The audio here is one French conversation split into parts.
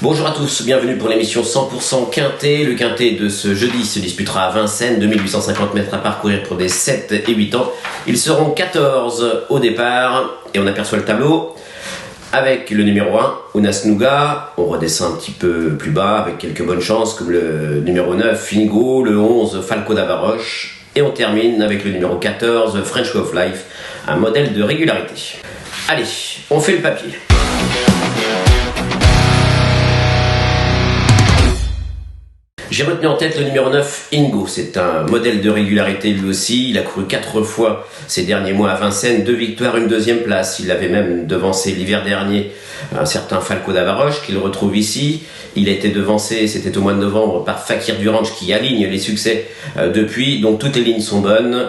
Bonjour à tous, bienvenue pour l'émission 100% Quintet. Le Quintet de ce jeudi se disputera à Vincennes, 2850 mètres à parcourir pour des 7 et 8 ans. Ils seront 14 au départ et on aperçoit le tableau avec le numéro 1, Ounas Nougat. On redescend un petit peu plus bas avec quelques bonnes chances comme le numéro 9, Fingo, le 11, Falco d'Avaroche. Et on termine avec le numéro 14, French Way of Life, un modèle de régularité. Allez, on fait le papier. J'ai retenu en tête le numéro 9, Ingo. C'est un modèle de régularité lui aussi. Il a couru 4 fois ces derniers mois à Vincennes, 2 victoires, une deuxième place. Il avait même devancé l'hiver dernier un certain Falco d'Avaroche qu'il retrouve ici. Il a été devancé, c'était au mois de novembre, par Fakir Durange qui aligne les succès depuis. Donc toutes les lignes sont bonnes.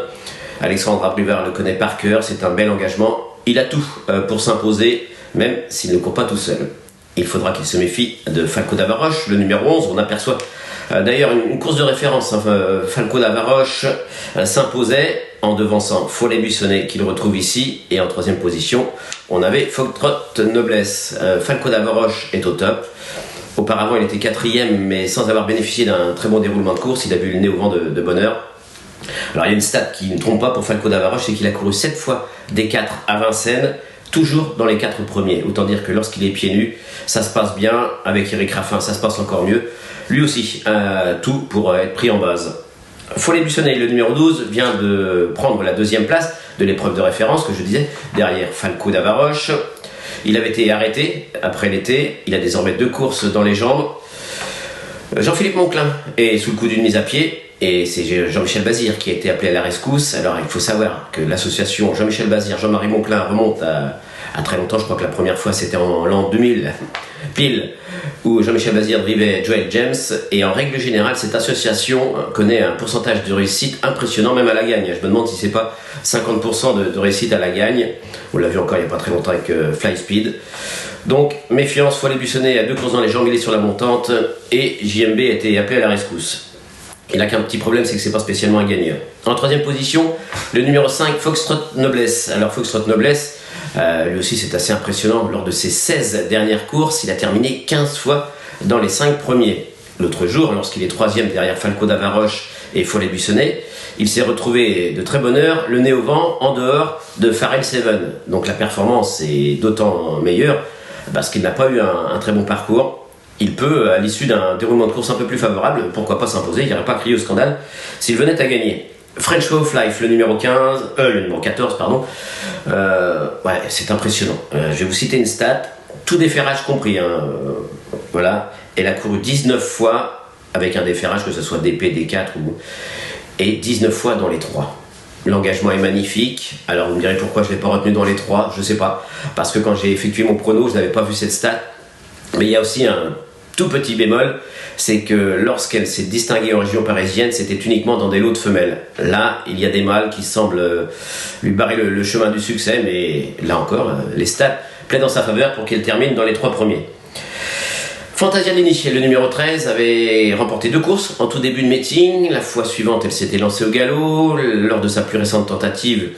Alexandre Abrivard le connaît par cœur, c'est un bel engagement. Il a tout pour s'imposer, même s'il ne court pas tout seul. Il faudra qu'il se méfie de Falco d'Avaroche, le numéro 11. On aperçoit d'ailleurs une course de référence. Falco d'Avaroche s'imposait en devançant Follet Buissonnet qu'il retrouve ici. Et en troisième position, on avait Foxtrot Noblesse. Falco d'Avaroche est au top. Auparavant, il était 4e, mais sans avoir bénéficié d'un très bon déroulement de course. Il a vu le nez au vent de bonne heure. Alors il y a une stat qui ne trompe pas pour Falco d'Avaroche, c'est qu'il a couru 7 fois des 4 à Vincennes, toujours dans les 4 premiers. Autant dire que lorsqu'il est pieds nus, ça se passe bien. Avec Eric Raffin, ça se passe encore mieux. Lui aussi, tout pour être pris en base. Follet Buissonnet, le numéro 12, vient de prendre la deuxième place de l'épreuve de référence que je disais, derrière Falco d'Avaroche. Il avait été arrêté après l'été, il a désormais 2 courses dans les jambes. Jean-Philippe Monclin est sous le coup d'une mise à pied, et c'est Jean-Michel Bazir qui a été appelé à la rescousse. Alors il faut savoir que l'association Jean-Michel Bazir, Jean-Marie Monclin remonte à très longtemps. Je crois que la première fois c'était en l'an 2000, pile, où Jean-Michel Bazir drivait Joel James. Et en règle générale, cette association connaît un pourcentage de réussite impressionnant, même à la gagne. Je me demande si c'est pas 50% de réussite à la gagne. On l'a vu encore il n'y a pas très longtemps avec Fly Speed. Donc méfiance, Follet Buissonnet a 2 courses dans les jambes, il est sur la montante, et JMB a été appelé à la rescousse. Il n'a qu'un petit problème, c'est que c'est pas spécialement un gagneur. En troisième position, le numéro 5, Foxtrot Noblesse. Alors Foxtrot Noblesse, lui aussi c'est assez impressionnant. Lors de ses 16 dernières courses, il a terminé 15 fois dans les 5 premiers. L'autre jour, lorsqu'il est 3e derrière Falco d'Avaroche et Follet Buissonnet, il s'est retrouvé de très bonne heure, le nez au vent, en dehors de Pharrell Seven. Donc la performance est d'autant meilleure parce qu'il n'a pas eu un très bon parcours. Il peut, à l'issue d'un déroulement de course un peu plus favorable, pourquoi pas s'imposer, il n'y aurait pas crié au scandale s'il venait à gagner. French Way of Life, le numéro 14, pardon. Ouais, c'est impressionnant. Je vais vous citer une stat, tout déferrage compris. Voilà, elle a couru 19 fois avec un déferrage, que ce soit DP, D4 et 19 fois dans les 3. L'engagement est magnifique. Alors vous me direz pourquoi je ne l'ai pas retenu dans les 3, je ne sais pas. Parce que quand j'ai effectué mon prono, je n'avais pas vu cette stat. Mais il y a aussi un tout petit bémol, c'est que lorsqu'elle s'est distinguée en région parisienne, c'était uniquement dans des lots de femelles. Là, il y a des mâles qui semblent lui barrer le chemin du succès, mais là encore, les stats plaident en sa faveur pour qu'elle termine dans les 3 premiers. Fantasia Nini, le numéro 13, avait remporté 2 courses en tout début de meeting. La fois suivante, elle s'était lancée au galop. Lors de sa plus récente tentative,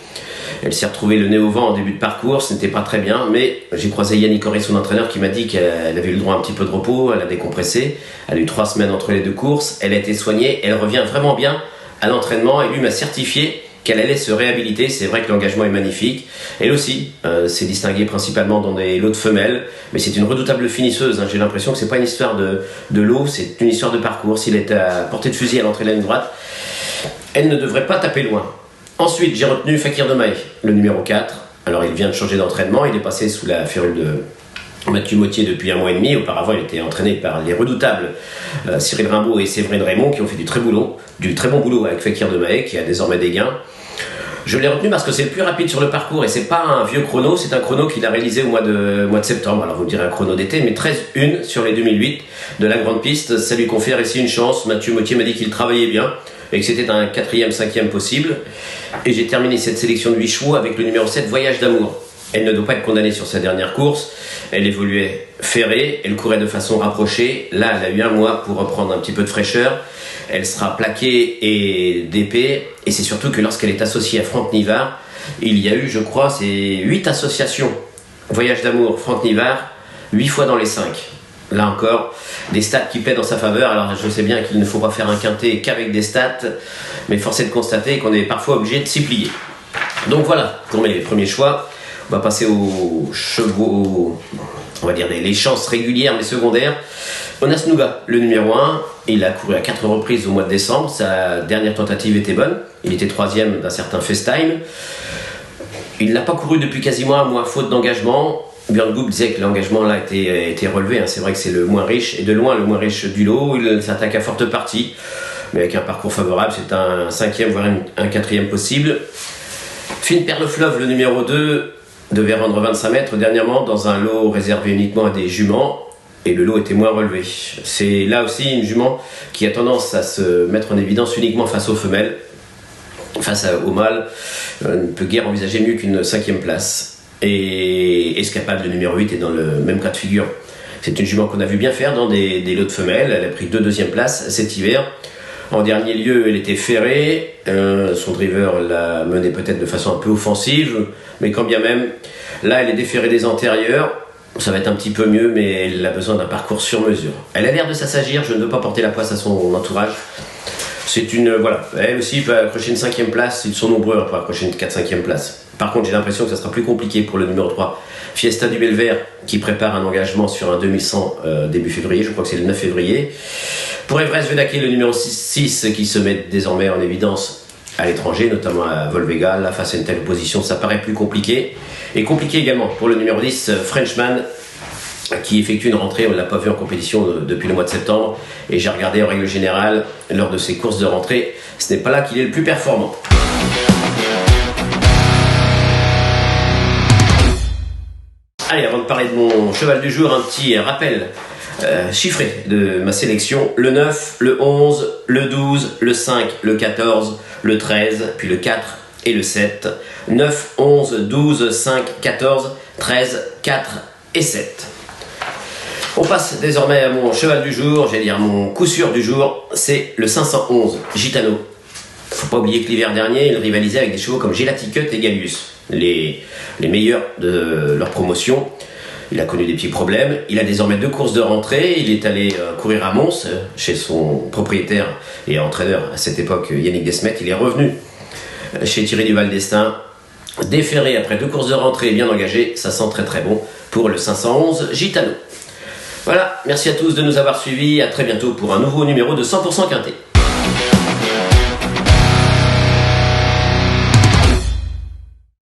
elle s'est retrouvée le nez au vent en début de parcours, ce n'était pas très bien, mais j'ai croisé Yannick Corré, son entraîneur, qui m'a dit qu'elle avait eu le droit à un petit peu de repos, elle a décompressé, elle a eu 3 semaines entre les 2 courses, elle a été soignée, elle revient vraiment bien à l'entraînement, et lui m'a certifié qu'elle allait se réhabiliter. C'est vrai que l'engagement est magnifique. Elle aussi s'est distinguée principalement dans des lots de femelles, mais c'est une redoutable finisseuse. J'ai l'impression que c'est pas une histoire de lot, c'est une histoire de parcours. S'il est à portée de fusil à l'entrée de la ligne droite, elle ne devrait pas taper loin. Ensuite, j'ai retenu Fakir Demaï, le numéro 4. Alors, il vient de changer d'entraînement. Il est passé sous la férule de Mathieu Mottier depuis 1 mois et demi. Auparavant, il était entraîné par les redoutables Cyril Rimbaud et Séverine Raymond, qui ont fait du très bon boulot avec Fakir Demaï, qui a désormais des gains. Je l'ai retenu parce que c'est le plus rapide sur le parcours et c'est pas un vieux chrono, c'est un chrono qu'il a réalisé au mois de septembre. Alors vous me direz un chrono d'été, mais 13-1 sur les 2008 de la grande piste. Ça lui confère ici une chance. Mathieu Mottier m'a dit qu'il travaillait bien et que c'était un 4e, 5e possible. Et j'ai terminé cette sélection de 8 chevaux avec le numéro 7, Voyage d'amour. Elle ne doit pas être condamnée sur sa dernière course. Elle évoluait ferrée, elle courait de façon rapprochée. Là, elle a eu 1 mois pour reprendre un petit peu de fraîcheur. Elle sera plaquée et d'épée. Et c'est surtout que lorsqu'elle est associée à Franck Nivard, il y a eu, je crois, c'est 8 associations. Voyage d'amour, Franck Nivard, 8 fois dans les 5. Là encore, des stats qui plaident en sa faveur. Alors je sais bien qu'il ne faut pas faire un quintet qu'avec des stats, mais force est de constater qu'on est parfois obligé de s'y plier. Donc voilà pour mes premiers choix. On va passer aux chevaux, on va dire les chances régulières mais secondaires. On a Snooga, le numéro 1. Il a couru à 4 reprises au mois de décembre. Sa dernière tentative était bonne. Il était 3e d'un certain FaceTime. Il n'a pas couru depuis quasiment un mois, faute d'engagement. Björn Goop disait que l'engagement là était relevé. C'est vrai que c'est le moins riche, et de loin le moins riche du lot. Il s'attaque à forte partie, mais avec un parcours favorable. C'est un 5e, voire un 4e possible. Finn Perlefleuve, le numéro 2, devait rendre 25 mètres dernièrement dans un lot réservé uniquement à des juments. Et le lot était moins relevé. C'est là aussi une jument qui a tendance à se mettre en évidence uniquement face aux femelles. Face au mâle, ne peut guère envisager mieux qu'une 5e place. Et Escapade, le numéro 8, est dans le même cas de figure. C'est une jument qu'on a vu bien faire dans des lots de femelles. Elle a pris 2 deuxièmes places cet hiver. En dernier lieu, elle était ferrée. Son driver l'a menée peut-être de façon un peu offensive, mais quand bien même, là elle est déférée des antérieurs. Ça va être un petit peu mieux, mais elle a besoin d'un parcours sur mesure. Elle a l'air de s'assagir, je ne veux pas porter la poisse à son entourage. C'est une, voilà, elle aussi peut accrocher une 5e place, ils sont nombreux pour accrocher une 4-5e place. Par contre, j'ai l'impression que ça sera plus compliqué pour le numéro 3, Fiesta du Belvert, qui prépare un engagement sur un 2100 début février, je crois que c'est le 9 février. Pour Everest Vedaké, le numéro 6 qui se met désormais en évidence à l'étranger, notamment à Volvega. Là, face à une telle opposition, ça paraît plus compliqué. Et compliqué également pour le numéro 10, Frenchman, qui effectue une rentrée. On ne l'a pas vu en compétition depuis le mois de septembre. Et j'ai regardé en règle générale, lors de ses courses de rentrée, ce n'est pas là qu'il est le plus performant. Allez, avant de parler de mon cheval du jour, un petit rappel chiffré de ma sélection. Le 9, le 11, le 12, le 5, le 14, le 13, puis le 4 et le 7. 9, 11, 12, 5, 14, 13, 4 et 7. On passe désormais à mon cheval du jour, j'allais dire mon coup sûr du jour, c'est le 511 Gitano. Faut pas oublier que l'hiver dernier, il rivalisait avec des chevaux comme Gelati Cut et Gallius, les meilleurs de leur promotion. Il a connu des petits problèmes. Il a désormais 2 courses de rentrée. Il est allé courir à Mons, chez son propriétaire et entraîneur à cette époque, Yannick Desmet. Il est revenu chez Thierry Duval d'Estaing, déféré après 2 courses de rentrée bien engagé. Ça sent très très bon pour le 511 Gitano. Voilà, merci à tous de nous avoir suivis. À très bientôt pour un nouveau numéro de 100% Quintet.